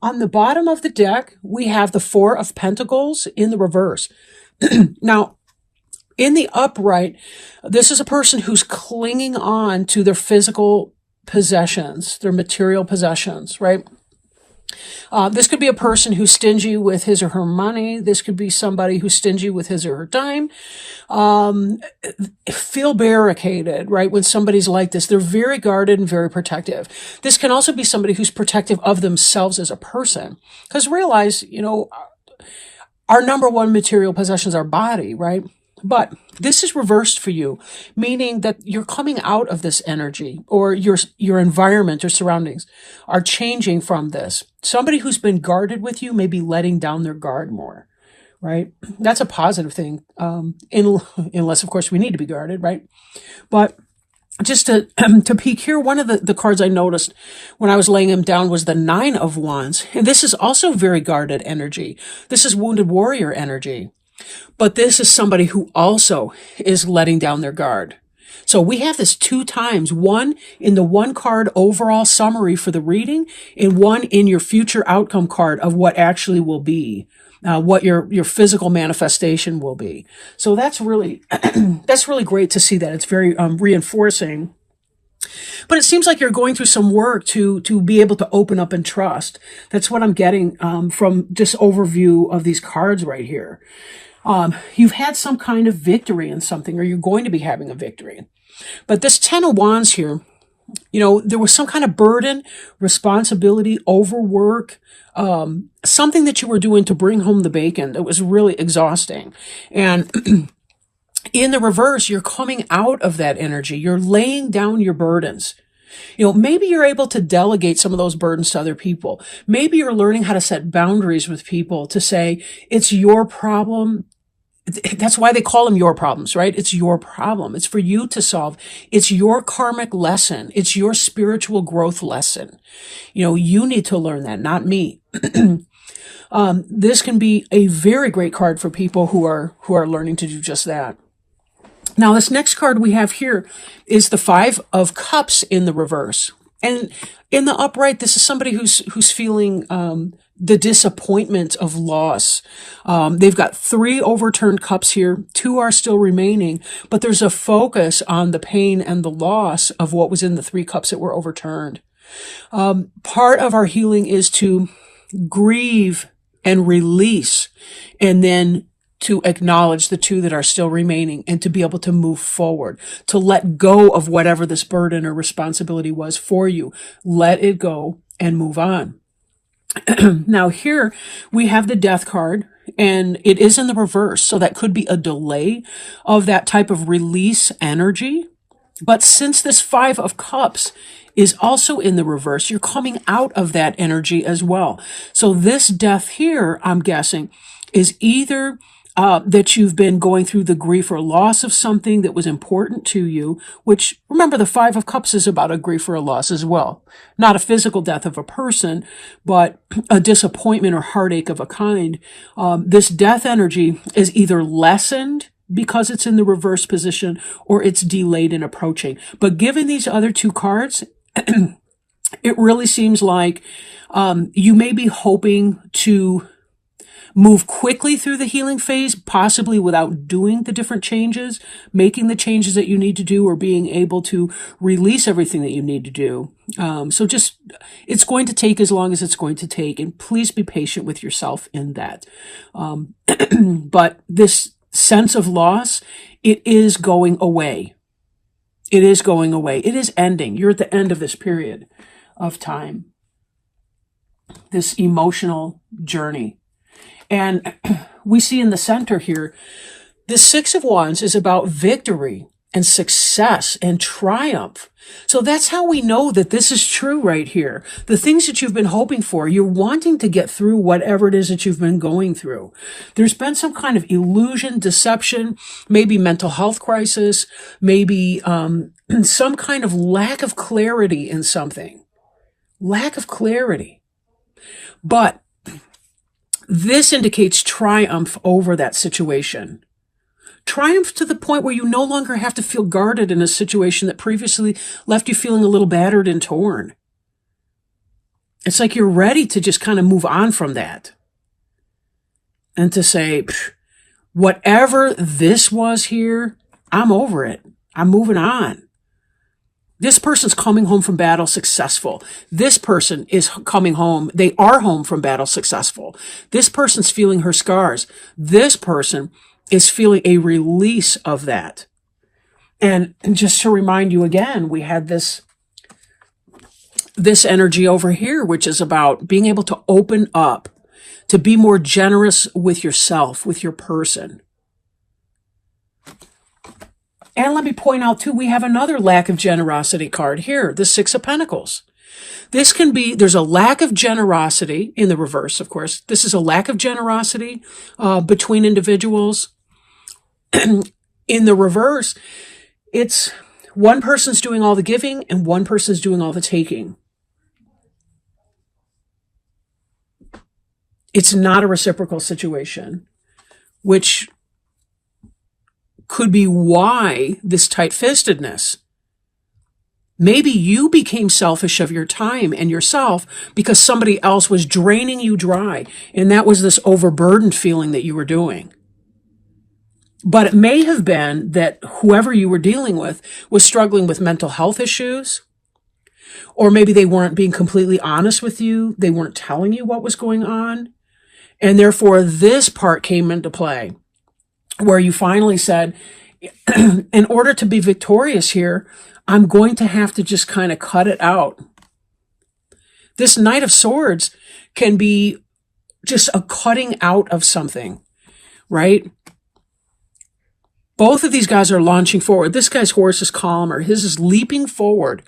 On the bottom of the deck, we have the Four of Pentacles in the reverse. Now, in the upright, this is a person who's clinging on to their physical possessions, their material possessions, right? This could be a person who's stingy with his or her money. This could be somebody who's stingy with his or her time. Feel barricaded, right? When somebody's like this, they're very guarded and very protective. This can also be somebody who's protective of themselves as a person. Because realize, our number one material possession is our body, right? But this is reversed for you, meaning that you're coming out of this energy, or your environment or surroundings are changing from this. Somebody who's been guarded with you may be letting down their guard more, right? That's a positive thing, unless, of course, we need to be guarded, right? But just to peek here, one of the cards I noticed when I was laying them down was the Nine of Wands. And this is also very guarded energy. This is wounded warrior energy. But this is somebody who also is letting down their guard. So we have this 2 times, one in the one card overall summary for the reading, and one in your future outcome card of what actually will be, what your physical manifestation will be. So that's really, that's really great to see that. It's very reinforcing. But it seems like you're going through some work to be able to open up and trust. That's what I'm getting from this overview of these cards right here. You've had some kind of victory in something, or you're going to be having a victory. But this Ten of Wands here, there was some kind of burden, responsibility, overwork, something that you were doing to bring home the bacon that was really exhausting. And in the reverse, you're coming out of that energy. You're laying down your burdens. Maybe you're able to delegate some of those burdens to other people. Maybe you're learning how to set boundaries with people to say, it's your problem. That's why they call them your problems, right? It's your problem. It's for you to solve. It's your karmic lesson. It's your spiritual growth lesson. You need to learn that, not me. This can be a very great card for people who are learning to do just that. Now, this next card we have here is the Five of Cups in the reverse. And in the upright, this is somebody who's feeling the disappointment of loss. They've got 3 overturned cups here. 2 are still remaining, but there's a focus on the pain and the loss of what was in the 3 cups that were overturned. Part of our healing is to grieve and release, and then to acknowledge the 2 that are still remaining, and to be able to move forward, to let go of whatever this burden or responsibility was for you. Let it go and move on. Now here we have the Death card, and it is in the reverse. So that could be a delay of that type of release energy. But since this Five of Cups is also in the reverse, you're coming out of that energy as well. So this death here, I'm guessing, is either that you've been going through the grief or loss of something that was important to you, which, remember, the Five of Cups is about a grief or a loss as well. Not a physical death of a person, but a disappointment or heartache of a kind. This death energy is either lessened because it's in the reverse position, or it's delayed in approaching. But given these other 2 cards, it really seems like you may be hoping to move quickly through the healing phase, possibly without doing the different changes, making the changes that you need to do, or being able to release everything that you need to do. So it's going to take as long as it's going to take, and please be patient with yourself in that. But this sense of loss, it is going away. It is going away. It is ending. You're at the end of this period of time, this emotional journey. And we see in the center here, the Six of Wands is about victory and success and triumph. So that's how we know that this is true right here. The things that you've been hoping for, you're wanting to get through whatever it is that you've been going through. There's been some kind of illusion, deception, maybe mental health crisis, maybe some kind of lack of clarity in something. Lack of clarity. But this indicates triumph over that situation. Triumph to the point where you no longer have to feel guarded in a situation that previously left you feeling a little battered and torn. It's like you're ready to just kind of move on from that and to say, whatever this was here, I'm over it. I'm moving on. This person's coming home from battle successful. This person is coming home. They are home from battle successful. This person's feeling her scars. This person is feeling a release of that. And just to remind you again, we had this energy over here, which is about being able to open up, to be more generous with yourself, with your person. And let me point out, too, we have another lack of generosity card here, the Six of Pentacles. This can be, there's a lack of generosity in the reverse, of course. This is a lack of generosity between individuals. In the reverse, it's one person's doing all the giving and one person's doing all the taking. It's not a reciprocal situation, which could be why this tight-fistedness. Maybe you became selfish of your time and yourself because somebody else was draining you dry, and that was this overburdened feeling that you were doing. But it may have been that whoever you were dealing with was struggling with mental health issues, or maybe they weren't being completely honest with you. They weren't telling you what was going on. And therefore, this part came into play, where you finally said, in order to be victorious here, I'm going to have to just kind of cut it out. This Knight of Swords can be just a cutting out of something, right? Both of these guys are launching forward. This guy's horse is calmer. His is leaping forward.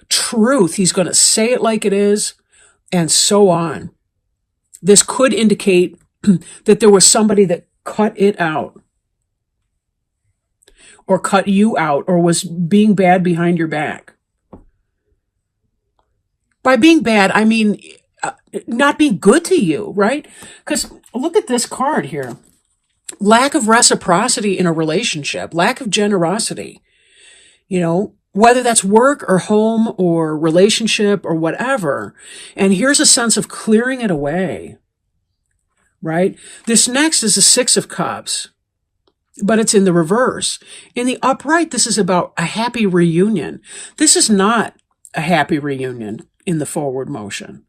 Truth, he's going to say it like it is, and so on. This could indicate that there was somebody that cut it out, or cut you out, or was being bad behind your back. By being bad, I mean not being good to you, right? Because look at this card here. Lack of reciprocity in a relationship, lack of generosity, whether that's work or home or relationship or whatever. And here's a sense of clearing it away, right? This next is the Six of Cups, but it's in the reverse. In the upright, this is about a happy reunion. This is not a happy reunion in the forward motion.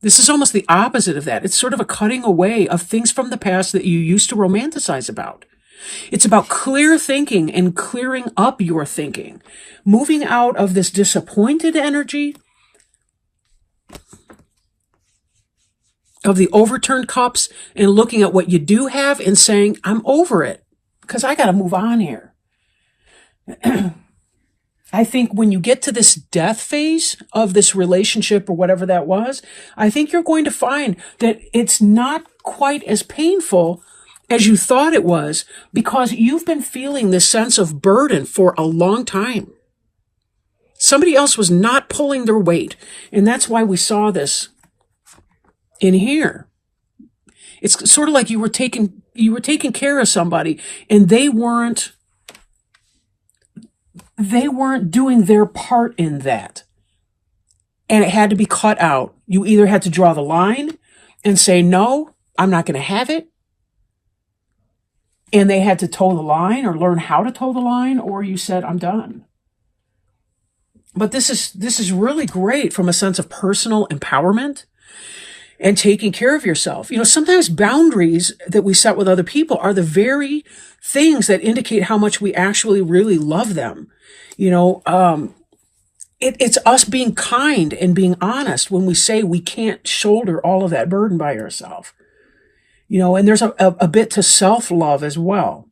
This is almost the opposite of that. It's sort of a cutting away of things from the past that you used to romanticize about. It's about clear thinking and clearing up your thinking, moving out of this disappointed energy of the overturned cups and looking at what you do have and saying, I'm over it because I got to move on here. I think when you get to this death phase of this relationship or whatever that was, I think you're going to find that it's not quite as painful as you thought it was, because you've been feeling this sense of burden for a long time. Somebody else was not pulling their weight, and that's why we saw this in here. It's sort of like you were taking care of somebody, and they weren't doing their part in that. And it had to be cut out. You either had to draw the line and say, no, I'm not going to have it. And they had to toe the line or learn how to toe the line, or you said, I'm done. But this is really great from a sense of personal empowerment and taking care of yourself. Sometimes boundaries that we set with other people are the very things that indicate how much we actually really love them. It's us being kind and being honest when we say we can't shoulder all of that burden by yourself. And there's a bit to self-love as well.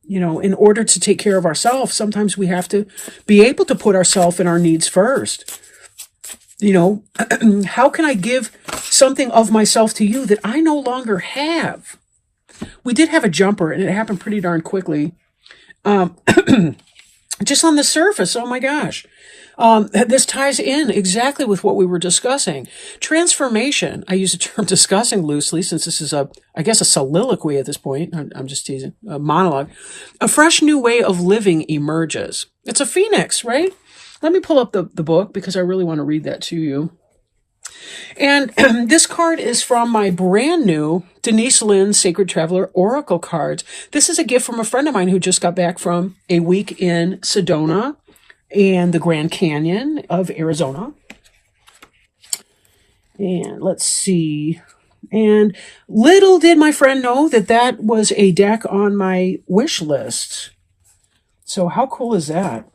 In order to take care of ourselves, sometimes we have to be able to put ourselves and our needs first. How can I give something of myself to you that I no longer have? We did have a jumper, and it happened pretty darn quickly. Just on the surface, oh my gosh. This ties in exactly with what we were discussing. Transformation, I use the term discussing loosely since this is a soliloquy at this point. I'm just teasing, a monologue. A fresh new way of living emerges. It's a phoenix, right? Let me pull up the book because I really want to read that to you. And this card is from my brand new Denise Lynn Sacred Traveler Oracle cards. This is a gift from a friend of mine who just got back from a week in Sedona and the Grand Canyon of Arizona. And let's see. And little did my friend know that that was a deck on my wish list. So how cool is that?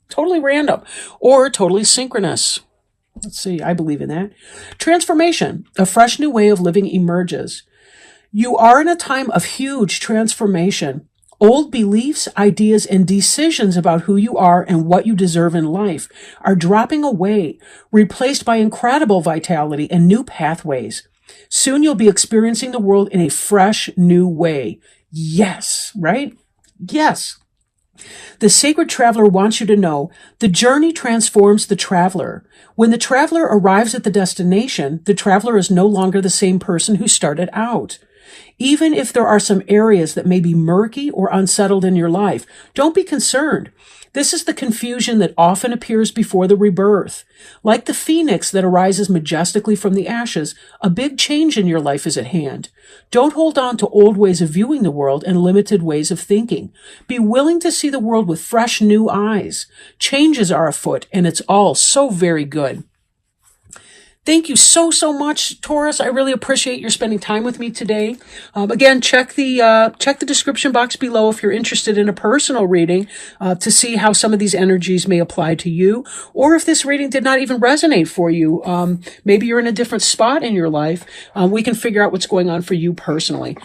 Totally random or totally synchronous. Let's see, I believe in that. Transformation, a fresh new way of living emerges. You are in a time of huge transformation. Old beliefs, ideas, and decisions about who you are and what you deserve in life are dropping away, replaced by incredible vitality and new pathways. Soon you'll be experiencing the world in a fresh new way. Yes, right? Yes. The Sacred Traveler wants you to know the journey transforms the traveler. When the traveler arrives at the destination, the traveler is no longer the same person who started out. Even if there are some areas that may be murky or unsettled in your life, don't be concerned. This is the confusion that often appears before the rebirth. Like the phoenix that arises majestically from the ashes, a big change in your life is at hand. Don't hold on to old ways of viewing the world and limited ways of thinking. Be willing to see the world with fresh new eyes. Changes are afoot, and it's all so very good. Thank you so much, Taurus. I really appreciate your spending time with me today. Again, check the description box below if you're interested in a personal reading to see how some of these energies may apply to you, or if this reading did not even resonate for you. Maybe you're in a different spot in your life. We can figure out what's going on for you personally.